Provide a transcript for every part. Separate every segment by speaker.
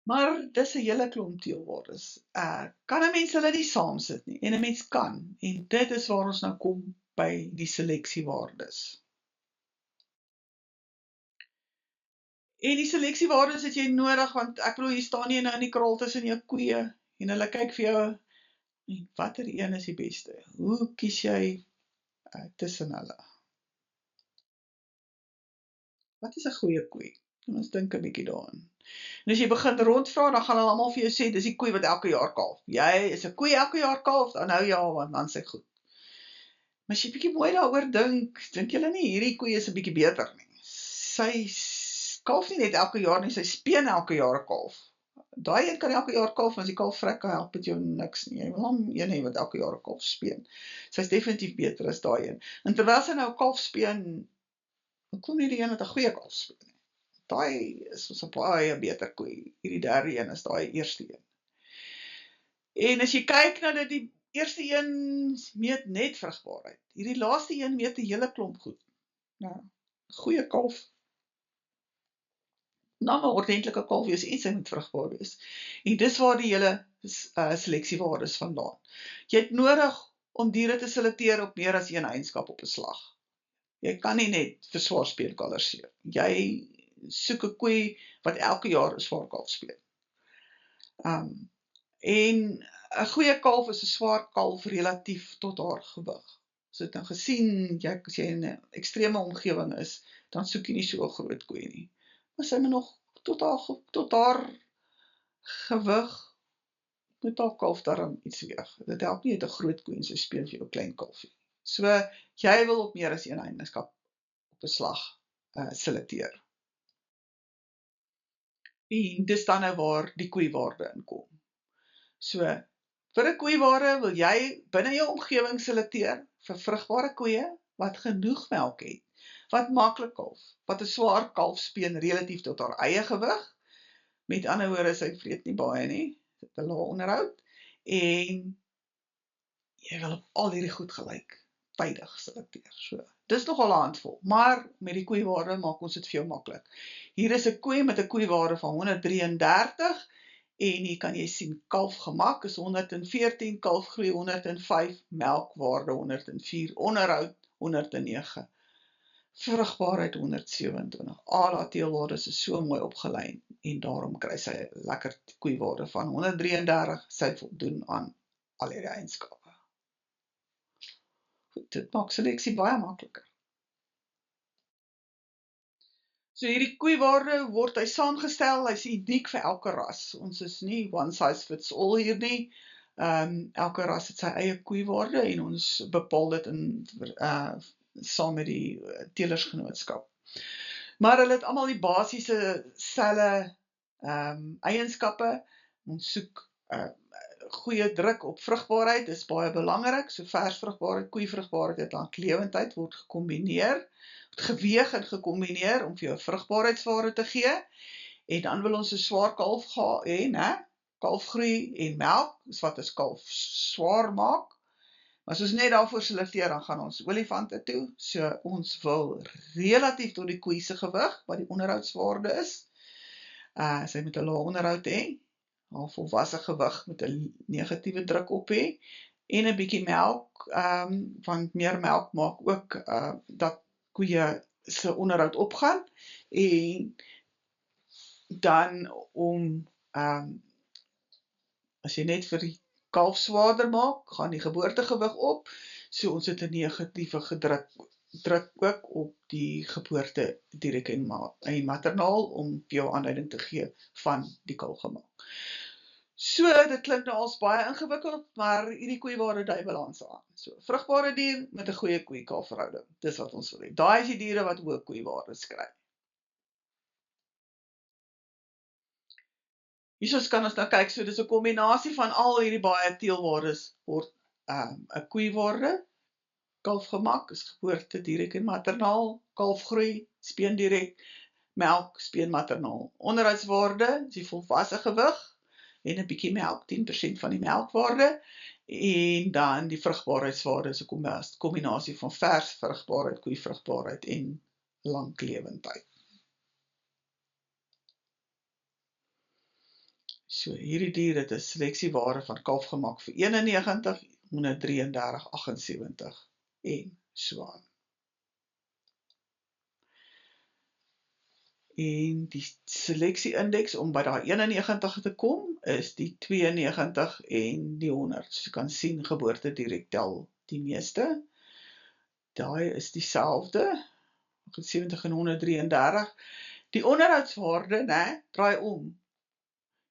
Speaker 1: Maar dis 'n hele klomp teelwaardes. Kan 'n mens hulle nie saamsit nie, en 'n mens kan, en dit is waar ons nou kom by die seleksiewaardes. En die seleksiewaardes het jy nodig, want ek bedoel, hier staan jy nou in die kraal tussen jou koeie, en hulle kyk vir jou, en watter een is die beste? Hoe kies jy tussen hulle? Wat is 'n goeie koei? En ons dink 'n bietjie daarin. En as jy begin rondvra, dan gaan hulle almal vir jou sê, dis die koei wat elke jaar kalf. Jy is 'n koei elke jaar kalf, dan nou ja, want dan sê goed. Maar as jy bietjie mooi daaroor dink julle nie hierdie koei is 'n bietjie beter nie. Sy kalf nie net elke jaar nie, sy speen elke jaar 'n kalf. Daai een kan elke jaar kalf, as die kalf vrek kan help met jou niks nie. Jy wil hom een hê wat elke jaar 'n kalf speen. Sy's definitief beter as daai een. En terwyl sy nou 'n kalf speen, dan kom nie die een wat 'n goeie kalf speen nie. Daai is 'n baie beter koei. Hierdie derde een is daai eerste een. En as jy kyk na dit, die eerste een meet net vrugbaarheid. Hierdie laaste een meet 'n hele klomp goed. Nou, goeie kalf, nou 'n ordentlike kalf wees en sy moet vrugbaar wees. En dis waar die hele seleksiewaardes vandaan. Jy het nodig om diere te selekteer op meer as een eienskap op 'n slag. Jy kan nie net vir swaar speenkalvers seer. Jy soek 'n koei wat elke jaar 'n swaar kalf speen. En 'n goeie kalf is 'n swaar kalf relatief tot haar gewig. So het nou gesien, as jy in 'n ekstreme omgewing is, dan soek jy nie so 'n groot koei nie. Maar sy moet nog tot haar gewig, moet haar kalf darm iets weeg. Dit help nie, jy het 'n groot koei en sy speen vir jou klein kalfie. So, jy wil op meer as een eienskap op 'n slag selekteer. En dis dan nou waar die koeiwaarde inkom. So, vir 'n koeiwaarde wil jy binne jou omgewing selekteer vir vrugbare koeie wat genoeg melk het, wat maklik kalf, wat 'n swaar kalf speen relatief tot haar eie gewig. Met ander woorde, sy vreet nie baie nie, sy het 'n lae onderhoud, en jy wil op al hierdie goed gelyktydig selekteer. So, dis nogal 'n handvol, maar met die koeiwaarde maak ons dit vir jou maklik. Hier is 'n koei met 'n koeiwaarde van 133, en hier kan jy sien, kalfgemak is 114, kalfgroei 105, melkwaarde 104, onderhoud 109, vrugbaarheid 127. Al haar teelwaardes is so mooi opgelyn, en daarom kry sy 'n lekker koeiwaarde van 133, sy voldoen aan al hierdie eienskappe. Goed, dit maak seleksie baie makliker. So hierdie koeiwaarde word hy saamgestel, hy's uniek vir elke ras. Ons is nie one size fits all hier nie. Elke ras het sy eie koeiwaarde, en ons bepaal dit saam met die teelersgenootskap. Maar hulle het almal die basiese selfe eienskappe. Ons soek goeie druk op vrugbaarheid, dis baie belangrik. So versvrugbaarheid, koeivrugbaarheid en lanklewendheid word gekombineer, geweeg en gekombineer om vir jou 'n vrugbaarheidswaarde te gee. En dan wil ons 'n swaar kalf hê, né? Kalfgroei en melk, is wat 'n kalf swaar maak. Maar as ons net daarvoor selekteer, dan gaan ons olifante toe. So ons wil relatief tot die koei se gewig, wat die onderhoudswaarde is. Sy moet 'n lae onderhoud hê, haar volwasse gewig met 'n negatiewe druk op hê, en 'n bietjie melk, want meer melk maak ook dat koeie se onderhoud opgaan, en dan as jy net vir die kalf swaarder maak, gaan die geboortegewig op, so ons het 'n negatiewe druk ook op die geboorte direk en maternaal, om jou aanduiding te gee van die kalfgemak. So, dit klink nou als baie ingewikkeld, maar hierdie koeiwaarde dui balans aan. So, vrugbare dier met 'n goeie koei-kalf verhouding, dis wat ons wil hê. Daai is die diere wat hoë koeiwaardes kry. Hiersoos kan ons nou kyk, so dis 'n kombinasie van al hierdie baie teelwaardes word 'n koeiwaarde. Kalfgemak is geboorte direk en maternaal, kalfgroei, speen direk, melk, speen maternaal. Onderhoudswaarde is die volwasse gewig, en 'n bietjie melk, 10% van die melkwaarde, en dan die vrugbaarheidswaarde is 'n kombinasie van vers vrugbaarheid, koeivrugbaarheid en lanklewendheid. So, hierdie dier het 'n seleksiewaarde van kalfgemak vir 91, 133, 78 en so aan. En die seleksie-indeks om by daai 91 te kom, is die 92 en die 100. So jy kan sien, geboortediere tel die meeste. Daai is dieselfde, 70 en 133. Die onderhoudswaarde, draai om.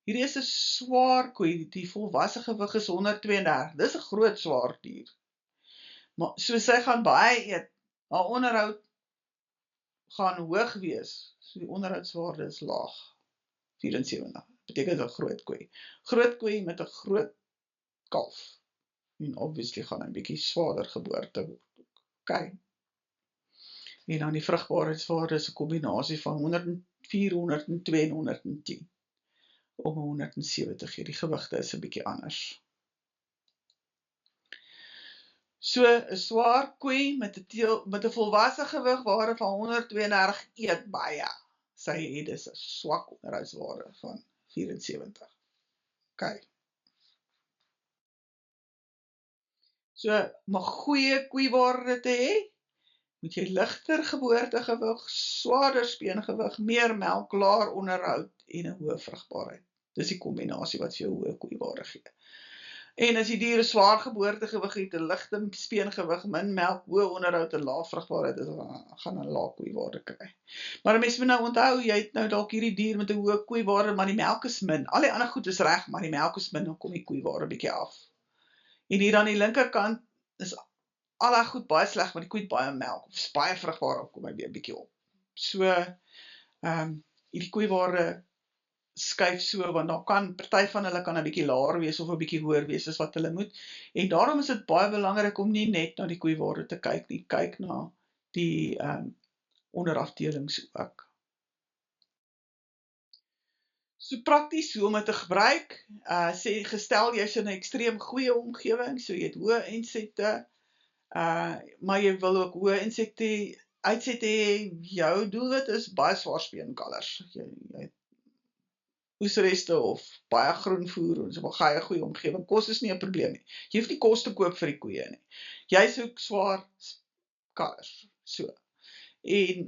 Speaker 1: Hierdie is 'n swaar koei, die volwasse gewig is 132. Dis 'n groot swaar dier. Maar so sy gaan baie eet, haar onderhoud gaan hoog wees. So die onderhoudswaarde is laag. 74. Beteken 'n groot koei. Groot koei met 'n groot kalf. En obviously gaan hy 'n bietjie swaarder geboorte word. Okay. En dan die vrugbaarheidswaarde is 'n kombinasie van 104, 102 en 110. Om 107 te gee. Die gewigte is 'n bietjie anders. So 'n swaar koei met 'n volwasse gewigwaarde van 132 eet baie. Sy het dus 'n swak onderhoudswaarde van 74. Okay. So, om 'n goeie koeiwaarde te hê, moet jy ligter geboortegewig, swaarder speengewig, meer melk, laer onderhoud en 'n hoë vrugbaarheid. Dis die kombinasie wat vir jou 'n hoë koeiwaarde gee. En as die dier 'n swaar geboortegewig het, 'n ligte speengewig, min melk, hoë onderhoud en lae vrugbaarheid, gaan 'n lae koeiwaarde kry. Maar 'n mens moet nou onthou, jy het nou dalk hierdie dier met 'n hoë koeiwaarde, maar die melk is min. Al die ander goed is reg, maar die melk is min, dan kom die koeiwaarde bietjie af. En hier aan die linkerkant is al daai goed baie sleg, maar die koei het baie melk, of is baie vrugbaar, dan kom hy weer bietjie op. So, hierdie koeiwaarde skuif so, want dan kan party van hulle kan 'n bietjie laer wees of 'n bietjie hoër wees as wat hulle moet. En daarom is dit baie belangrik om nie net na die koeiwaarde te kyk nie, kyk na die onderafdelings ook. So prakties hoe om dit te gebruik, gestel jy's in 'n ekstreem goeie omgewing, so jy het hoë insekte, maar jy wil ook hoë insekte uitsette hê, jou doelwit is baie swaar speenkalvers. Jy oesreste of baie groenvoer, ons wil gae goeie omgewing. Kos is nie 'n probleem nie. Jy hoef nie kos te koop vir die koeie nie. Jy soek swaar kalvers, so. En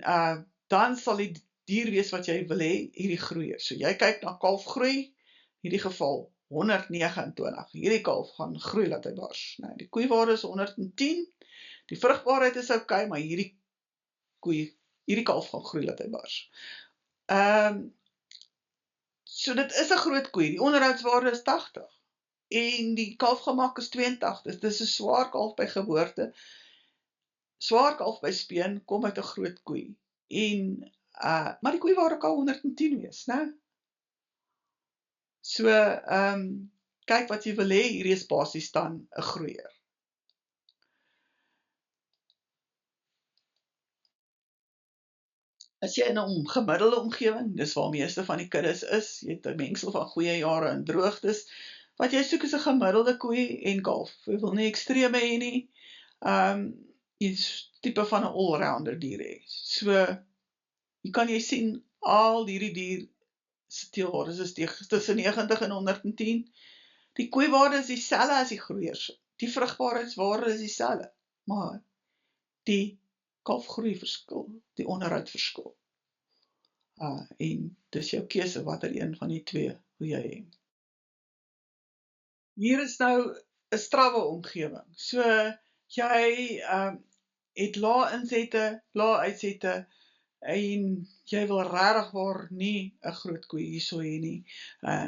Speaker 1: dan sal die dier wees wat jy wil hê, hierdie groeier. So jy kyk na kalfgroei, in hierdie geval 129. Hierdie kalf gaan groei laat hy bars. Nou, die koeiwaarde is 110. Die vrugbaarheid is okay, maar hierdie kalf gaan groei laat hy bars. So dit is 'n groot koei. Die onderhoudswaarde is 80. En die kalfgemak is 82. Dis 'n swaar kalf by geboorte. Swaar kalf by speen kom uit 'n groot koei. Maar die koeiwaarde kan 110 wees, né? So, kyk wat jy wil hê, hierdie is basies dan 'n groeier. As jy in 'n gemiddelde omgewing, dis waar meeste van die kuddes is, jy het 'n mengsel van goeie jare en droogtes, wat jy soek is 'n gemiddelde koei en kalf. Jy wil nie ekstreme hê nie. Iets tipe van 'n all-rounder dier hê. So, hier kan jy sien, al hierdie dier se teelwaardes is tussen 90 en 110. Die koeiwaarde is dieselfde as die groeiers. Die vrugbaarheidswaarde is dieselfde, maar die kalfgroei verskil, die onderhoud verskil. En dis jou keuse watter een van die twee wil jy hê. Hier is nou 'n strawwe omgewing. So jy het lae insette, lae uitsette, en jy wil regtig waar nie 'n groot koei hierso hê nie.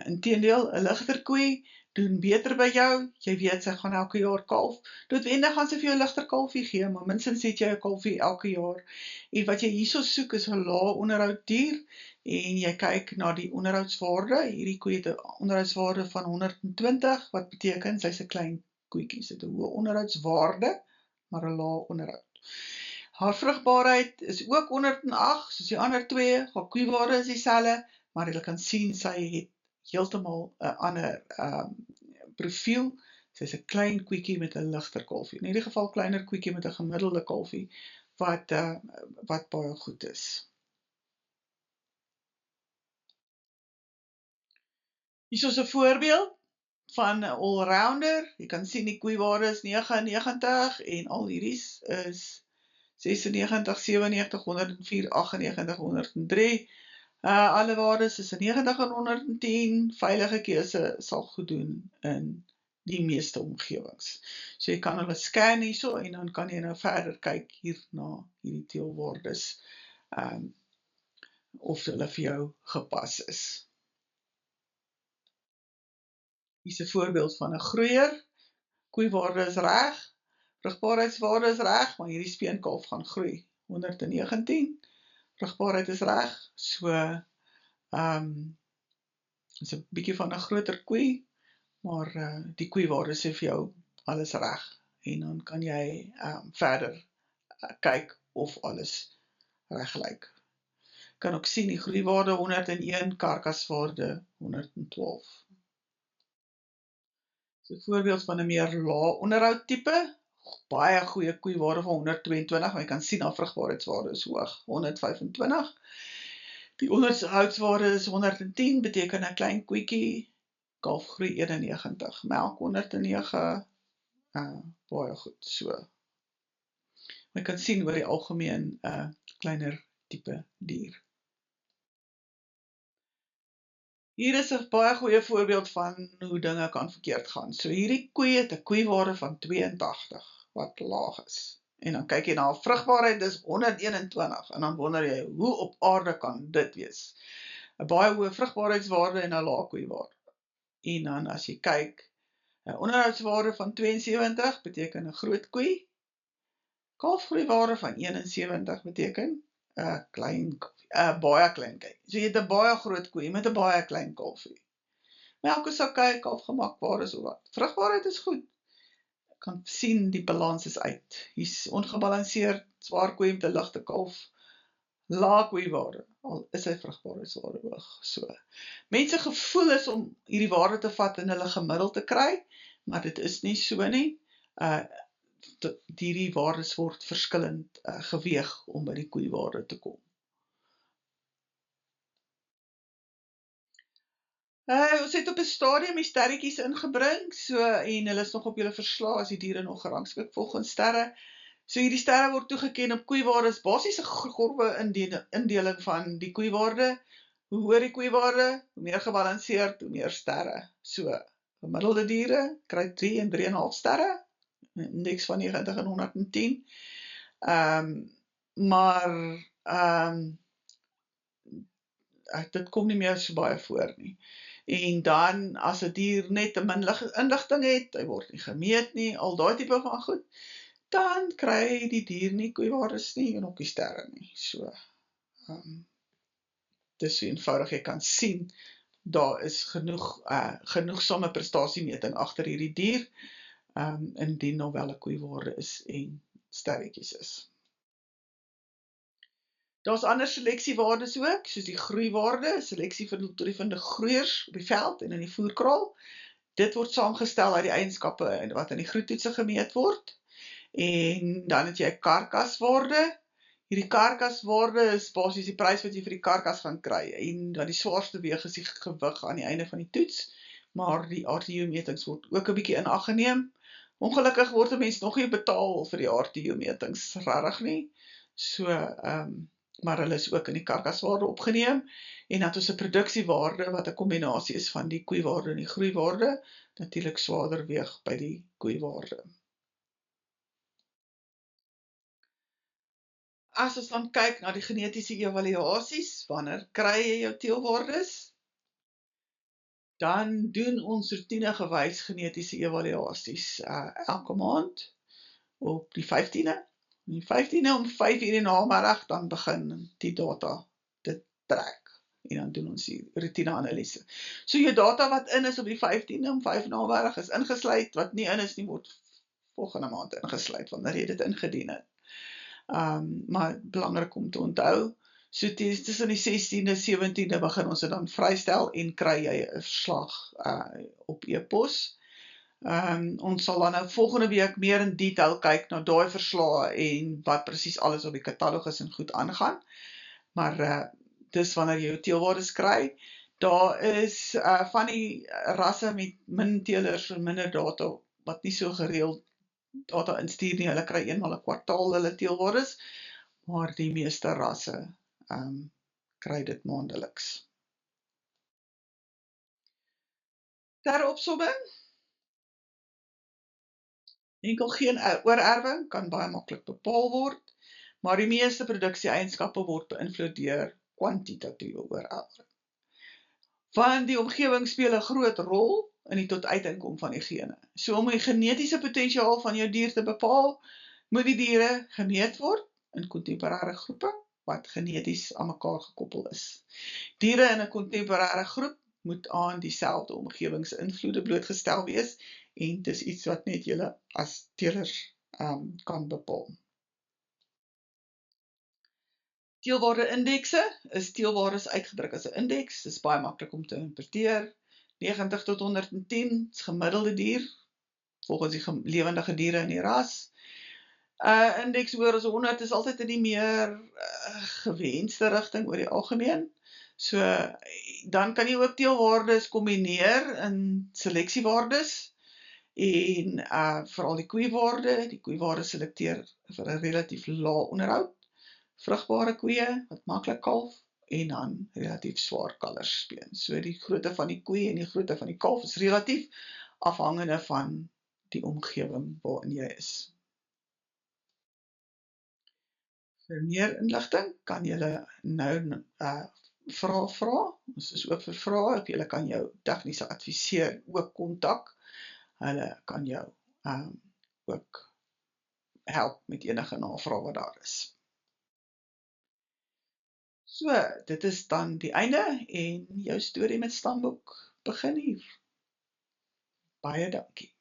Speaker 1: Inteendeel, 'n ligter koei doen beter by jou. Jy weet sy gaan elke jaar kalf. Noodwendig gaan sy vir jou 'n ligter kalfie gee, maar minstens het jy 'n kalfie elke jaar. En wat jy hierso soek is 'n lae onderhoud dier, en jy kyk na die onderhoudswaarde. Hierdie koei het 'n onderhoudswaarde van 120, wat beteken sy's 'n klein koetjie. Sy het 'n hoë onderhoudswaarde, maar 'n lae onderhoud. Haar vrugbaarheid is ook 108, soos die ander twee. Haar koeiwaarde is dieselfde, maar jy kan sien sy het heeltemal 'n ander profiel. Sy's 'n klein koetjie met 'n ligter kalfie. In hierdie geval kleiner koetjie met 'n gemiddelde kalfie wat baie goed is. Hier is 'n voorbeeld van 'n allrounder. Jy kan sien die koeiwaarde is 99 en al hierdie is 96, 97, 104, 98, 103. Alle waardes is 'n 90 en 110. Veilige keuse sal goed doen in die meeste omgewings. So jy kan hulle scan hierso en dan kan jy nou verder kyk hier na hierdie teelwaardes, of hulle vir jou gepas is. Hier is 'n voorbeeld van 'n groeier. Koeiwaarde is reg, vrugbaarheidswaarde is reg, maar hierdie speenkalf gaan groei. 119. Vrugbaarheid is reg, so is 'n bietjie van 'n groter koei, maar die koeiwaarde sê vir jou alles reg en dan kan jy verder kyk of alles reg lyk. Kan ook sien die groeiwaarde 101, karkaswaarde 112. So 'n voorbeeld van 'n meer lae onderhoud tipe, baie goeie koeiwaarde van 122, maar jy kan sien haar vrugbaarheidswaarde is hoog, 125. Die onderhoudswaarde is 110, beteken 'n klein koetjie, kalf groei 91, melk 109, baie goed, so. Jy kan sien oor die algemeen kleiner tipe dier. Hier is 'n baie goeie voorbeeld van hoe dinge kan verkeerd gaan. So hierdie koei het 'n koeiwaarde van 82, wat laag is. En dan kyk jy na haar vrugbaarheid, dis 121, en dan wonder jy, hoe op aarde kan dit wees? 'n baie hoë vrugbaarheidswaarde en 'n lae koeiwaarde. En dan as jy kyk, 'n onderhoudswaarde van 72 beteken 'n groot koei. Kalfgroeiwaarde van 71 beteken 'n baie klein koei. So jy het 'n baie groot koei met 'n baie klein kalfie. Melk is okay, kalfgemakwaarde is wat. Vrugbaarheid is goed. Ek kan sien die balans is uit. Hier's ongebalanseerd, swaar koei met 'n ligte kalf, lae koeiwaarde, al is sy vrugbaarheidswaarde hoog. So. Mense gevoel is om hierdie waarde te vat en hulle gemiddeld te kry, maar dit is nie so nie. Hierdie waardes word verskillend geweeg om by die koeiwaarde te kom. Ons het op 'n stadium die sterretjies ingebring, en hulle is nog op julle verslae as die diere nog gerangskik volgens sterre. So hierdie sterre word toegeken op koeiwaardes, basies 'n grove indeling van die koeiwaarde. Hoe hoër die koeiwaarde, hoe meer gebalanseerd, hoe meer sterre. So, gemiddelde diere kry 3 en 3,5 sterre, 'n indeks van 90 en 110. Maar dit kom nie meer so baie voor nie. En dan as 'n dier net 'n min inligting het, hy word nie gemeet nie, al daai tipe van goed, dan kry die dier nie koeiwaardes nie en ook nie sterre nie. So, dis so eenvoudig jy kan sien, daar is genoegsame prestasiemeting agter hierdie dier, indien nou wel 'n koeiwaarde is en sterretjies is. Daar's ander seleksiewaardes ook, soos die groeiwaarde, seleksie vir doeltreffende groeiers op die veld en in die voerkraal. Dit word saamgestel uit die eienskappe wat in die groeitoetse gemeet word. En dan het jy 'n karkaswaarde. Hierdie karkaswaarde is basies die prys wat jy vir die karkas gaan kry. En dan die swaarste weeg is die gewig aan die einde van die toets, maar die RTU-metings word ook 'n bietjie in ag geneem. Ongelukkig word 'n mens nog nie betaal vir die RTU-metings, regtig nie. So, maar hulle is ook in die karkaswaarde opgeneem, en dat ons 'n produksiewaarde wat 'n kombinasie is van die koeiwaarde en die groeiwaarde, natuurlik swaarder weeg by die koeiwaarde. As ons dan kyk na die genetiese evaluasies, wanneer kry jy jou teelwaardes? Dan doen ons roetinegewys genetiese evaluasies elke maand op die 15de. Die 15de om 5:00 in die namiddag, dan begin die data dit trek. En dan doen ons die routine-analise. So jou data wat in is op die 15de om 5:00 namiddag is ingesluit, wat nie in is nie, word volgende maand ingesluit, wanneer jy dit ingedien het. Maar belangrik om te onthou, so tussen die 16de, 17de begin ons dit dan vrystel en kry jy 'n verslag op e-pos. Ons sal dan nou volgende week meer in detail kyk na daai verslae en wat presies alles op die katalogus en goed aangaan. Maar dis wanneer jy jou teelwaardes kry. Daar is van die rasse met min teelers en minder data wat nie so gereeld data instuur nie. Hulle kry eenmal 'n kwartaal hulle teelwaardes, maar die meeste rasse kry dit maandeliks. Ter opsomming, enkel geen oorerwing kan baie maklik bepaal word, maar die meeste produksie-eienskappe word beïnvloed deur kwantitatiewe oorerwing. Want die omgewing speel 'n groot rol in die tot uiteinkom van die gene. So om die genetiese potensiaal van jou dier te bepaal, moet die diere gemeet word in kontemporêre groepe wat geneties aan mekaar gekoppel is. Diere in 'n kontemporêre groep moet aan dieselfde omgewingsinvloede blootgestel wees en dis iets wat net julle as teelers kan bepaal. Teelwaarde-indekse is teelwaardes uitgedruk as 'n indeks. Dis baie maklik om te interpreteer. 90 tot 110 is gemiddelde dier volgens die lewendige diere in die ras. Indeks hoër as 100 is altyd in die meer gewenste rigting oor die algemeen. So dan kan jy ook teelwaardes kombineer in seleksiewaardes en veral die koeiwaarde. Die koeiwaarde selekteer vir 'n relatief lae onderhoud, vrugbare koeie wat maklik kalf en dan relatief swaar kalvers speen. So die grootte van die koei en die grootte van die kalf is relatief afhangende van die omgewing waarin jy is. Vir meer inligting kan julle nou vrae vra. Ons is oop vir vrae. Julle kan jou tegniese adviseur ook kontak. Hulle kan jou ook help met enige navrae wat daar is. So, dit is dan die einde en jou storie met Stamboek begin hier. Baie dankie.